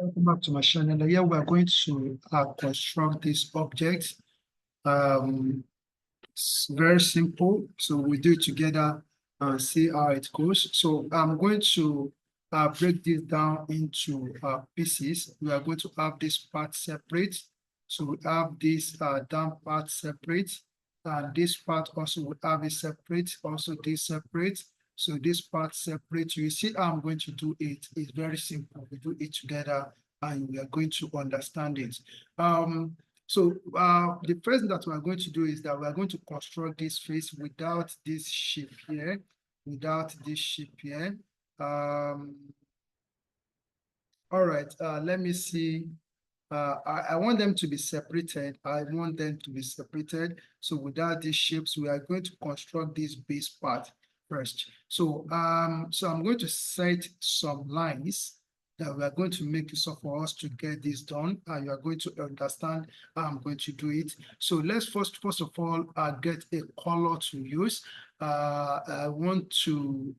Welcome back to my channel. Here we are going to construct this object. It's very simple. So we do it together and see how it goes. So I'm going to break this down into pieces. We are going to have this part separate. So we have this down part separate. And this part also will have it separate. Also this separate. So this part separate. You see how I'm going to do it. It's very simple. We do it together and we are going to understand it. So the first thing that we are going to do is that we are going to construct this face without this shape here, All right, let me see. I want them to be separated. So without these shapes, we are going to construct this base part first. So so I'm going to set some lines that we are going to make use of for us to get this done, and you are going to understand how I'm going to do it. So let's first of all get a color to use. I want to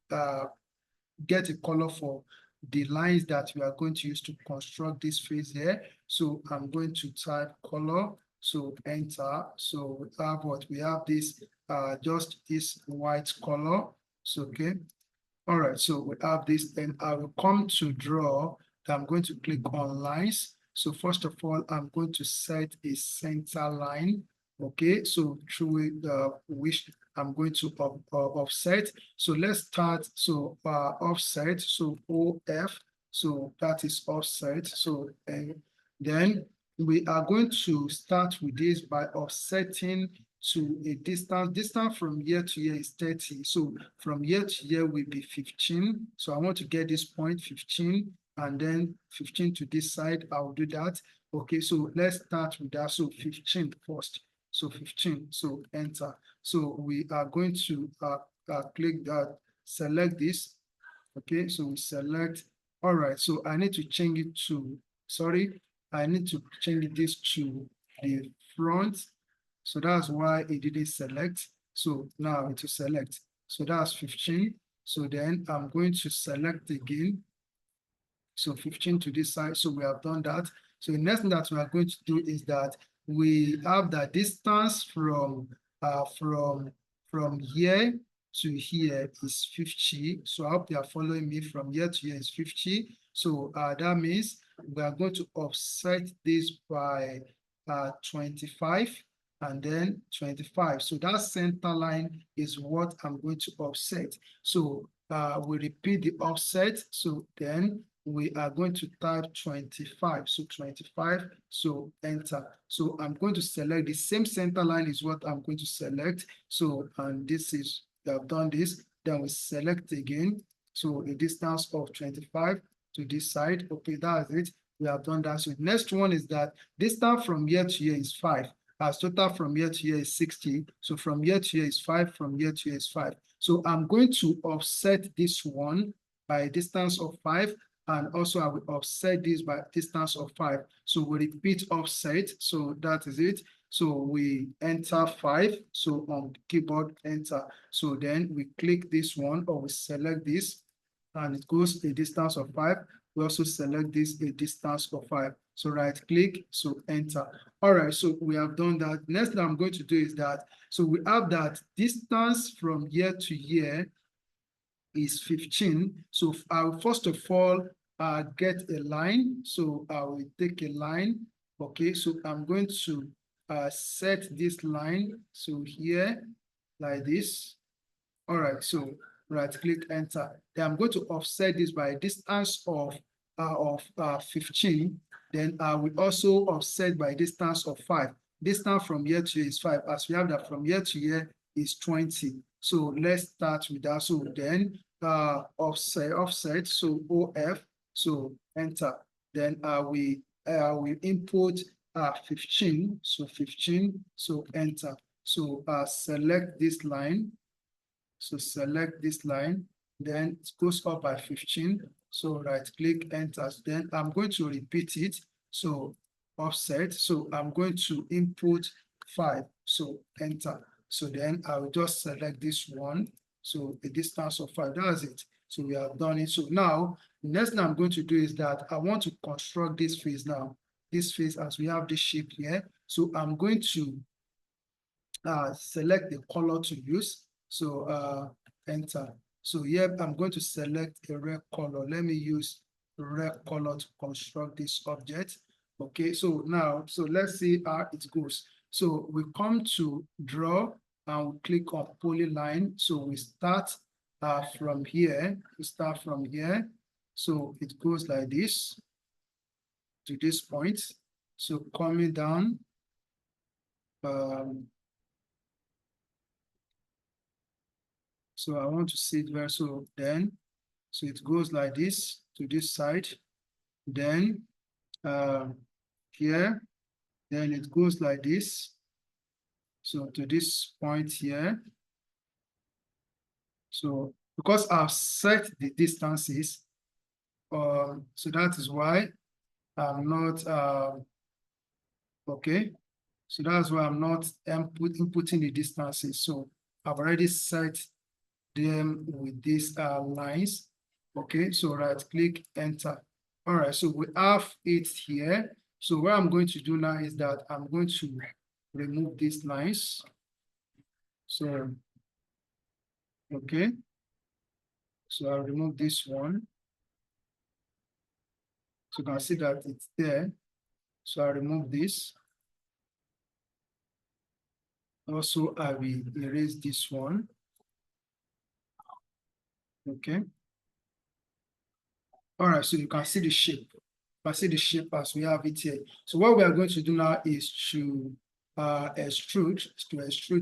get a color for the lines that we are going to use to construct this face here. So I'm going to type color, so enter. So we have what we have this just this white color. So okay. All right, so we have this, and I will come to draw. I'm going to click on lines. So first of all, I'm going to set a center line. Okay, so through which I'm going to offset. So let's start. So offset. So OF. So that is offset. So then we are going to start with this by offsetting to a distance from here to here is 30. So from here to here will be 15. So I want to get this point 15 and then 15 to this side. I'll do that. Okay, so let's start with that. So 15 first. So 15. So enter. So we are going to click that, select this. Okay, so we select. All right, so I need to change it to, sorry, I need to change this to the front. So that's why it didn't select. So now it will select. So that's 15. So then I'm going to select again. So 15 to this side. So we have done that. So the next thing that we are going to do is that we have the distance from here to here is 50. So I hope you are following me. From here to here is 50. So that means we are going to offset this by 25 and then 25. So that center line is what I'm going to offset. So we repeat the offset. So then we are going to type 25. So 25, so enter. So I'm going to select the same center line is what I'm going to select. So, and this is, I've done this. Then we select again. So a distance of 25 to this side. Okay, that's it. We have done that. So next one is that distance from here to here is 5. As total from here to here is 60. So from here to here is 5. From here to here is 5. So I'm going to offset this one by a distance of 5. And also I will offset this by distance of 5. So we repeat offset. So that is it. So we enter 5. So on keyboard, enter. So then we click this one or we select this and it goes a distance of 5. We also select this a distance of 5. So right click, so enter. All right, so we have done that. Next thing I'm going to do is that, so we have that distance from here to here is 15. So I will first of all get a line. So I will take a line. Okay, so I'm going to set this line. So here, like this. All right, so right click, enter. Then I'm going to offset this by a distance of 15. Then I will also offset by a distance of 5. Distance from here to here is 5. As we have that from here to here is 20. So let's start with that. So then offset, so OF, so enter. Then we input 15, so 15, so enter. So select this line. So select this line, then it goes up by 15. So right click, enter. Then I'm going to repeat it. So offset. So I'm going to input 5. So enter. So then I will just select this one. So a distance of 5. That's it. So we have done it. So now, the next thing I'm going to do is that I want to construct this face now. This face, as we have this shape here. So I'm going to select the color to use. So enter. So here I'm going to select a red color. Let me use red color to construct this object. Okay, so now, so let's see how it goes. So we come to draw and we click on polyline. So we start from here. We start from here. So it goes like this to this point. So coming down, so I want to see it where, so then, so it goes like this to this side, then here, then it goes like this. So to this point here. So because I've set the distances, so that is why I'm not, okay. So that's why I'm not inputting the distances. So I've already set them with these lines. Okay, so right click, enter. All right, so we have it here. So what I'm going to do now is that I'm going to remove these lines. So, okay. So I'll remove this one. So you can see that it's there. So I'll remove this. Also, I will erase this one. Okay. All right, so you can see the shape. You can see the shape as we have it here. So what we are going to do now is to extrude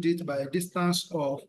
it by a distance of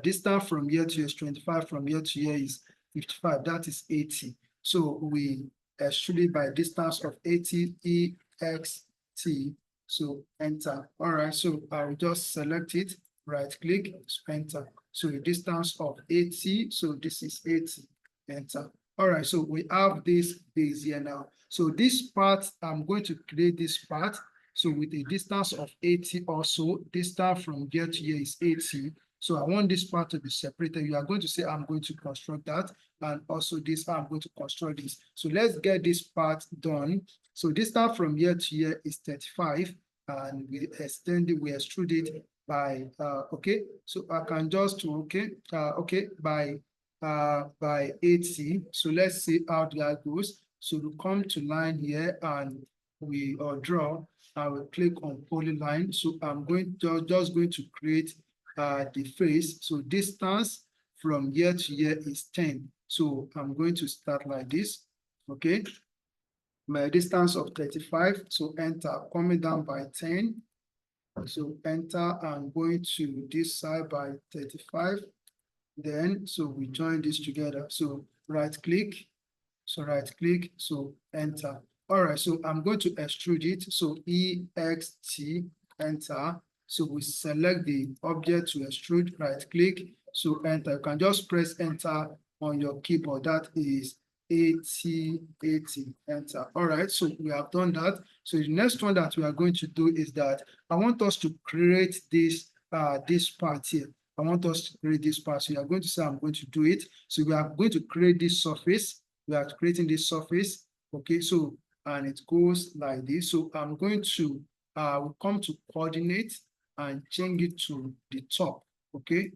distance from here to here is 25, from here to here is 55, that is 80. So we extrude it by a distance of 80 EXT. So enter. All right, so I will just select it, right click, enter. So a distance of 80, so this is 80, enter. All right, so we have this base here now. So this part, I'm going to create this part. So with a distance of 80 also, distance from here to here is 80. So I want this part to be separated. You are going to say, I'm going to construct that. And also this, I'm going to construct this. So let's get this part done. So distance from here to here is 35. And we extrude it by, okay. So I can just, okay, by 80. So let's see how that goes. So we come to line here and we draw. I will click on polyline. So I'm just going to create the face. So distance from here to here is 10. So I'm going to start like this. Okay. My distance of 35. So enter, coming down by 10. So enter, I'm going to this side by 35. Then, so we join this together. So right click, so enter. All right, so I'm going to extrude it. So EXT, enter. So we select the object to extrude, right click, so enter. You can just press enter on your keyboard. That is 80, enter. All right, so we have done that. So the next one that we are going to do is that I want us to create this, this part here. I want us to create this part. So you are going to say, I'm going to do it. So we are going to create this surface. We are creating this surface. Okay, so, and it goes like this. So I'm going to we'll come to coordinate and change it to the top. Okay.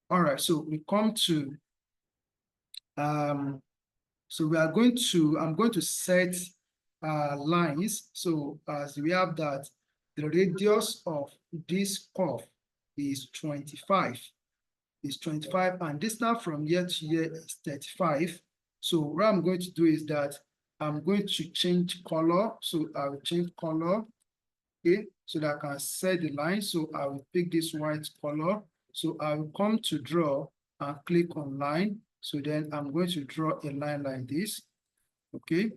All right. So we come to so we are going to, I'm going to set lines. So as we have that, the radius of this curve is 25. Is 25, and distance from here to here is 35. So what I'm going to do is that I'm going to change color. So I will change color, okay, so that I can set the line. So I will pick this white color. So I will come to draw and click on line. So then I'm going to draw a line like this, okay.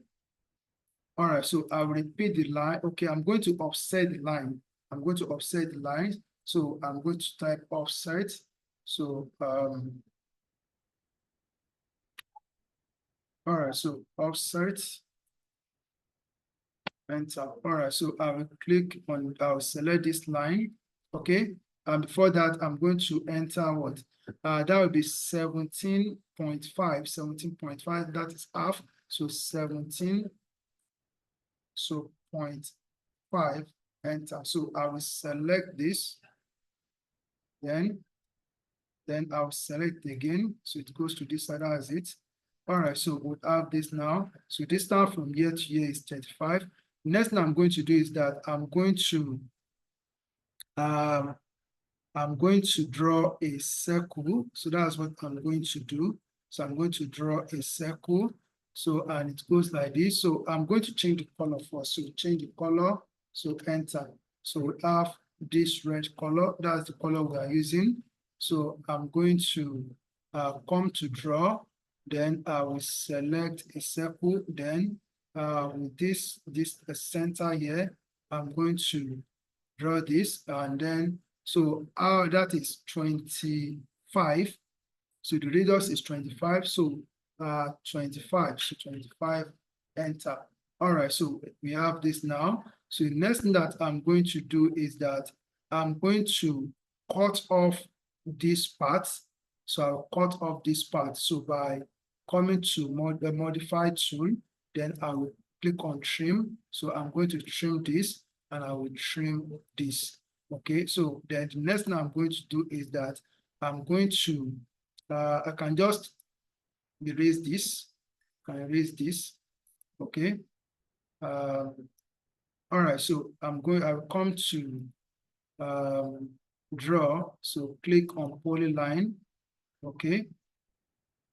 All right, so I'll repeat the line. Okay, I'm going to offset the line. I'm going to offset the line. So I'm going to type offset. So, all right, so offset, enter. All right, so I will click on, I'll select this line. Okay, And before that, I'm going to enter what? That will be 17.5, 17.5, that is half. So 17, so 0.5, enter. So I will select this, then I'll select again. So it goes to this side as it. All right, so we'll have this now. So distance from here to here is 35. Next thing I'm going to do is that I'm going to draw a circle. So that's what I'm going to do. So I'm going to draw a circle. So, and it goes like this. So I'm going to change the color first. So change the color. So enter. So we have this red color. That's the color we are using. So I'm going to come to draw. Then I will select a circle. Then with this center here, I'm going to draw this, and then so that is 25. So the radius is 25. So 25. So 25, enter. All right, so we have this now. So the next thing that I'm going to do is that I'm going to cut off this part. So I'll cut off this part. So by coming to the modify tool, then I will click on trim. So I'm going to trim this, and I will trim this. Okay, so then the next thing I'm going to do is that I'm going to, I can just erase this. Okay. All right, so I'll come to draw. So click on polyline. Okay.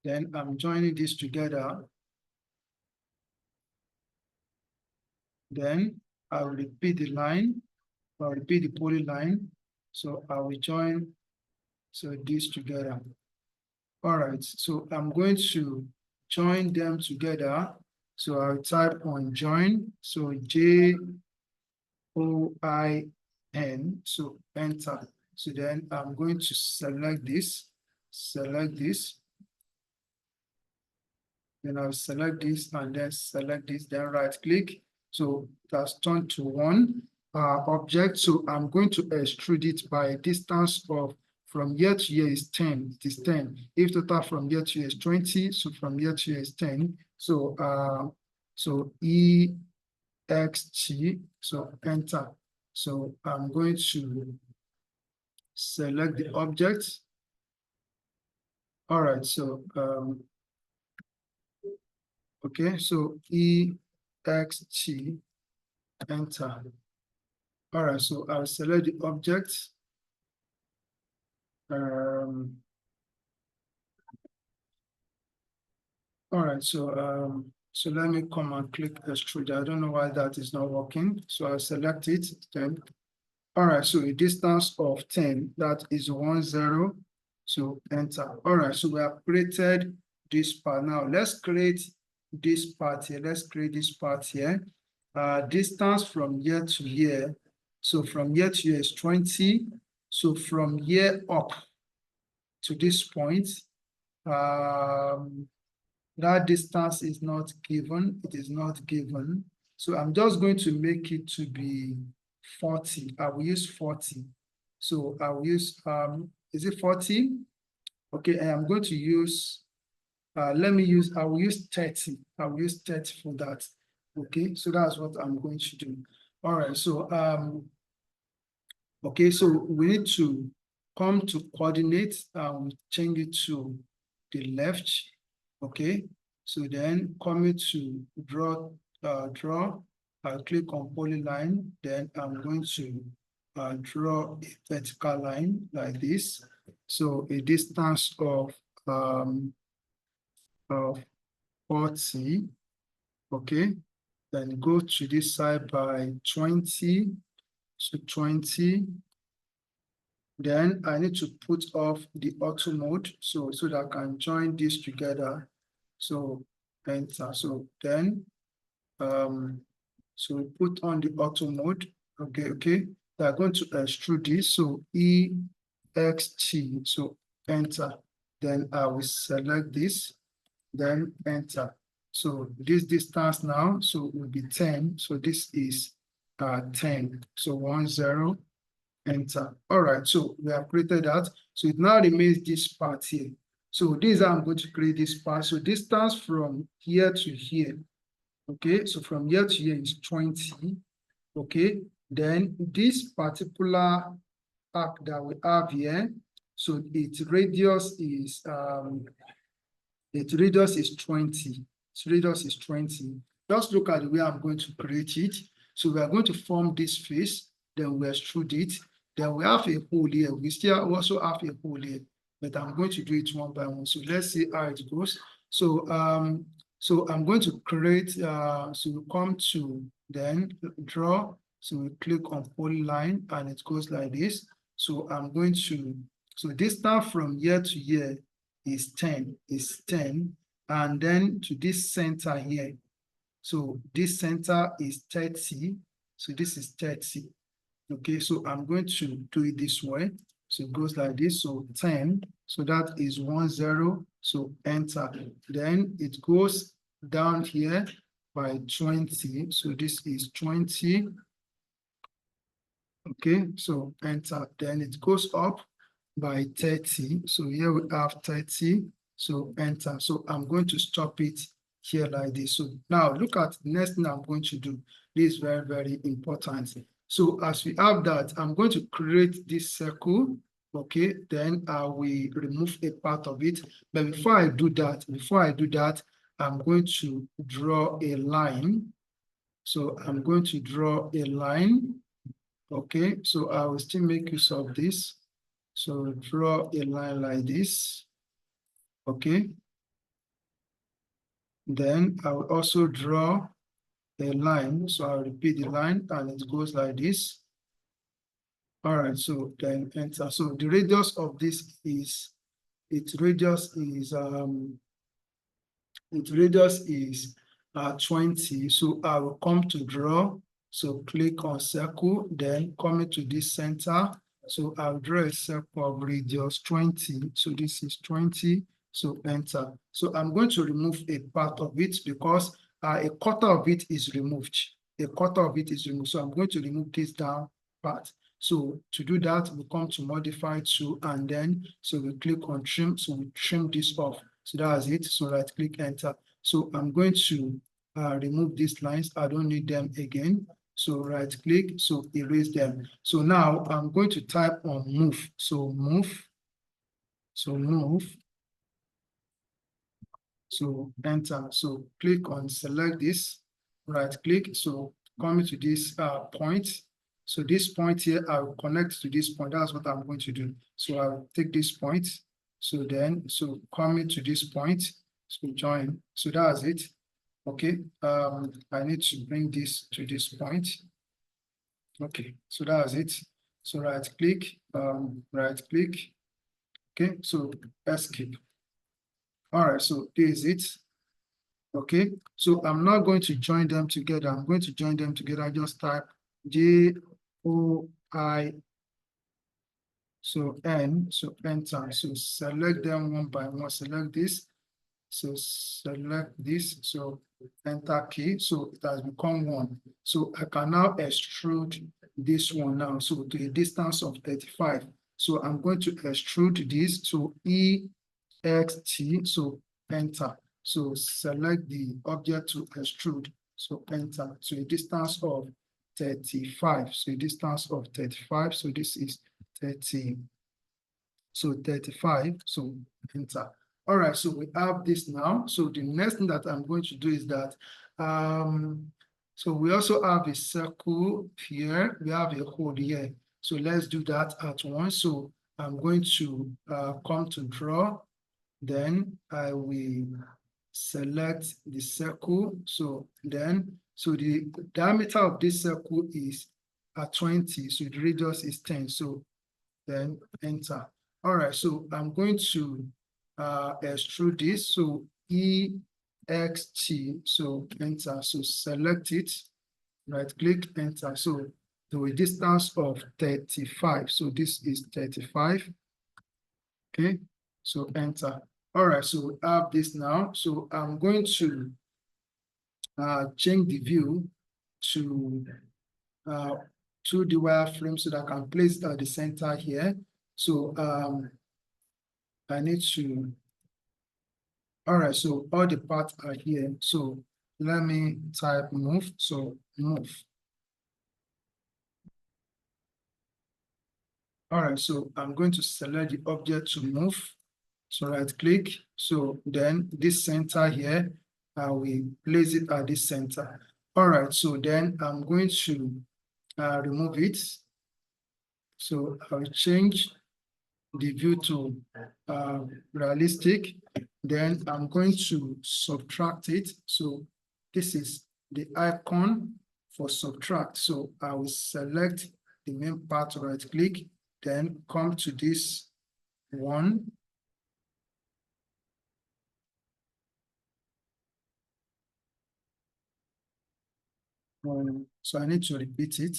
Then I'm joining this together. Then I will repeat the line. I'll repeat the polyline. So I will join this together. All right, so I'm going to join them together. So I'll type on join. So Join. So enter. So then I'm going to select this. Then I'll select this and then select this, then right click. So that's turned to one object. So I'm going to extrude it by a distance of from here to here is 10. It is 10. If total from here to here is 20, so from here to here is 10. So EXT, so enter. So I'm going to select the object. All right, so okay, so EXT, enter. All right, so I'll select the object. All right, so let me come and click extrude. I don't know why that is not working. So I'll select it, then. All right, so a distance of 10, that is 10. So enter. All right, so we have created this part. Now let's create this part here. Distance from here to here. So from here to here is 20. So from here up to this point, that distance is not given. It is not given. So I'm just going to make it to be 40. I will use 40. So I will use, is it 40? Okay, and I'm going to use, I will use 30. I will use 30 for that. Okay, so that's what I'm going to do. All right, so, okay, so we need to come to coordinate, change it to the left. Okay, so then coming to draw, I'll click on polyline, then I'm going to draw a vertical line like this. So a distance of 40, okay, then go to this side by 20, so 20. Then I need to put off the auto mode so that I can join this together. So enter. So then so we put on the auto mode. Okay. They're going to extrude this. So EXT. So enter. Then I will select this. Then enter. So this distance now, so will be 10. So this is 10. So 10. enter. All right, so we have created that. So it now remains this part here. So this is how I'm going to create this part. So distance from here to here. Okay, so from here to here is 20. Okay, then this particular arc that we have here, so its radius is 20. Its radius is 20. Just look at the way I'm going to create it. So we are going to form this face, then we extrude it. Then we have a hole here. We still also have a hole here, but I'm going to do it one by one. So let's see how it goes. So I'm going to create, so we come to then draw. So we click on polyline and it goes like this. So I'm going to, so distance from here to here is 10, and then to this center here. So this center is 30. So this is 30. Okay, so I'm going to do it this way. So it goes like this. So 10. So that is 10. So enter. Then it goes down here by 20. So this is 20. Okay, so enter. Then it goes up by 30. So here we have 30. So enter. So I'm going to stop it here like this. So now look at the next thing I'm going to do. This is very, very important. So as we have that, I'm going to create this circle. Okay, then I will remove a part of it. But before I do that, I'm going to draw a line. So I'm going to draw a line. Okay, so I will still make use of this. So draw a line like this. Okay. Then I will also draw a line. So I'll repeat the line and it goes like this. All right, so then enter. So the radius of this is, its radius is 20. So I will come to draw. So click on circle, then come into this center. So I'll draw a circle of radius 20. So this is 20. So enter. So I'm going to remove a part of it because a quarter of it is removed. A quarter of it is removed. So I'm going to remove this down part. So to do that, we come to modify to, and then so we click on trim. So we trim this off. So that's it. So right click, enter. So I'm going to remove these lines. I don't need them again. So right click, so erase them. So now I'm going to type on move. So move. So move. So enter. So click on select this, right click. So come to this point. So this point here, I will connect to this point. That's what I'm going to do. So I'll take this point. So then, so come to this point. So join. So that's it. Okay. I need to bring this to this point. Okay. So that's it. So right click. Okay. So escape. All right. So this is it. Okay. So I'm not going to join them together. I'm going to join them together. Just type JOI. So N, so enter. So select them one by one. Select this. So select this. So enter key. So it has become 1. So I can now extrude this one now. So to a distance of 35. So I'm going to extrude this. So EXT. So enter. So select the object to extrude. So enter. So a distance of 35. So a distance of 35. So this is 30. So 35. So enter. All right, so we have this now. So the next thing that I'm going to do is that, so we also have a circle here. We have a hole here. So let's do that at once. So I'm going to come to draw. Then I will select the circle. So then, so the diameter of this circle is 20. So the radius is 10. So then enter. All right, so I'm going to extrude this. So EXT, so enter. So select it, right click, enter. So to a distance of 35. So this is 35. Okay, so enter. All right, so we have this now. So I'm going to change the view to 2D wireframe so that I can place the center here. So I need to, all right, so all the parts are here. So let me type move, so move. All right, so I'm going to select the object to move. So right click, so then this center here, I will place it at this center. All right, so then I'm going to remove it. So I will change the view to realistic. Then I'm going to subtract it. So this is the icon for subtract. So I will select the main part, right click, then come to this one. So I need to repeat it.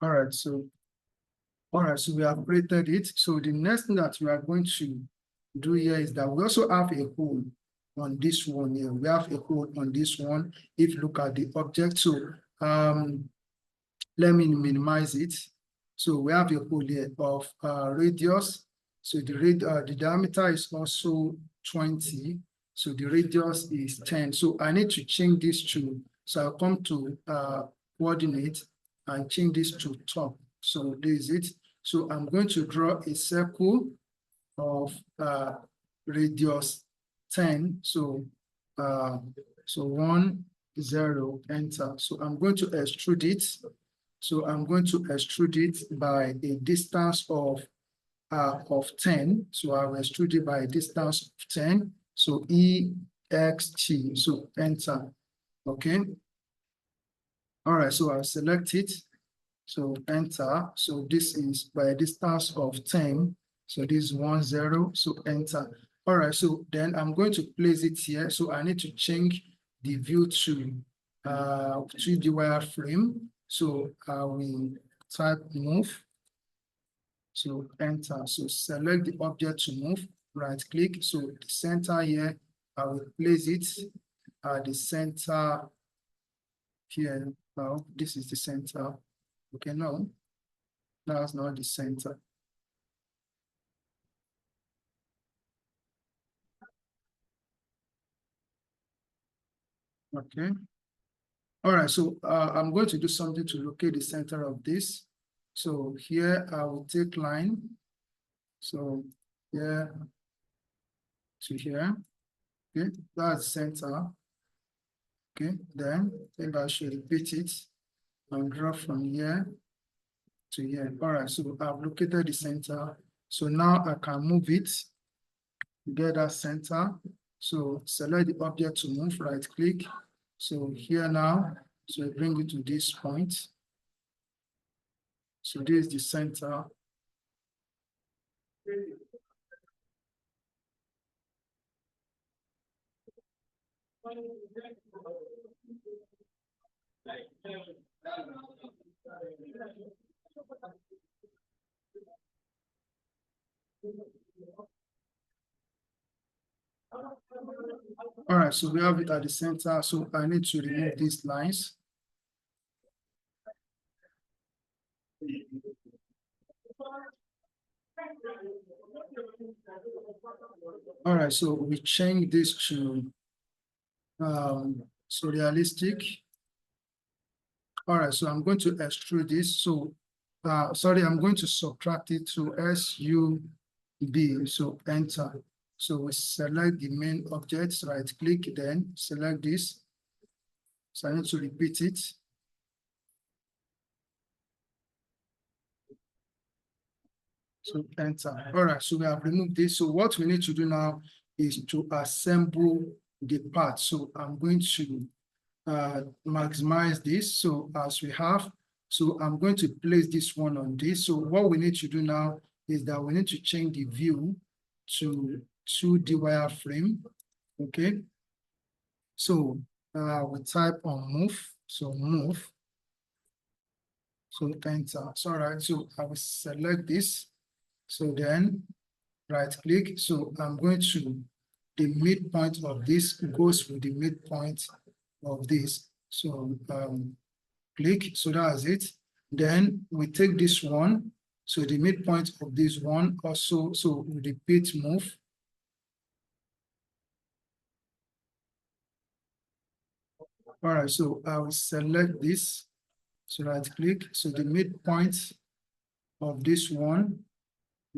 All right, so we have created it. So the next thing that we are going to do here is that we also have a hole on this one here. We have a hole on this one. If you look at the object, so let me minimize it. So we have a hole here of radius. So the diameter is also 20. So the radius is 10. So I need to change this to, so I'll come to coordinate and change this to top. So this is it. So I'm going to draw a circle of radius 10. So 1, 0, enter. So I'm going to extrude it. So I'm going to extrude it by a distance of 10. So I will extrude it by a distance of 10. So EXT. So enter. Okay. All right. So I'll select it. So enter. So this is by a distance of 10. So this is 1, 0. So enter. All right. So then I'm going to place it here. So I need to change the view to 3D wireframe. So I will type move. So enter. So select the object to move. Right click. So the center here, I will place it at the center here. Now this is the center. Okay, no, that's not the center. Okay. All right, so I'm going to do something to locate the center of this. So here I will take line. So here to here. Okay, that's center. Okay, then maybe I should repeat it and draw from here to here. All right, so I've located the center. So now I can move it, get that center. So select the object to move, right click. So here now, so bring it to this point. So this is the center. All right, so we have it at the center. So I need to remove these lines. All right, so we change this to so realistic. All right, so I'm going to extrude this. So sorry, I'm going to subtract it to SUB. So enter. So we select the main objects, right click, then select this. So I need to repeat it. So enter. All right, so we have removed this. So what we need to do now is to assemble the part. So I'm going to maximize this. So as we have, so I'm going to place this one on this. So what we need to do now is that we need to change the view to 2D wireframe. Okay. So we type on move. So move. So enter. So all right. So I will select this. So then right click. So I'm going to, the midpoint of this goes with the midpoint of this. So click, so that's it. Then we take this one, so the midpoint of this one also, so we repeat move. All right, so I will select this, so right click, so the midpoint of this one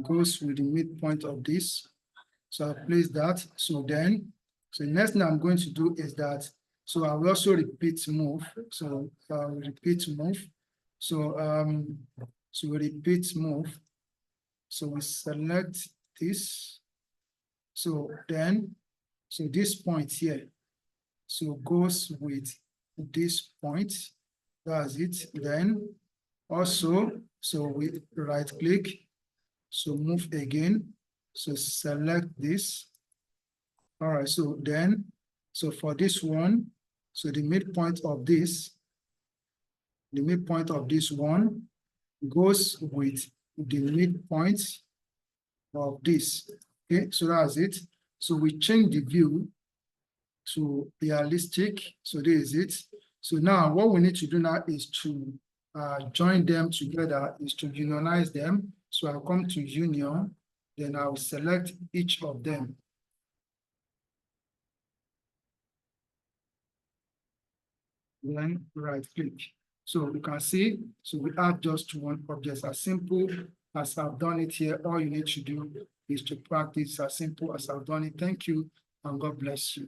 goes with the midpoint of this. So I place that. So then, so the next thing I'm going to do is that, so I will also repeat move. So repeat move. So we repeat move. So we select this. So then, so this point here, so goes with this point. That's it. Then also, so we right click, so move again. So select this. All right, so then, so for this one, so the midpoint of this one goes with the midpoint of this. Okay, so that's it. So we change the view to realistic. So this is it. So now what we need to do now is to join them together, is to unionize them. So I'll come to union, then I'll select each of them. Then right click. So you can see, so we have just one object. As simple as I've done it here, all you need to do is to practice as simple as I've done it. Thank you, and God bless you.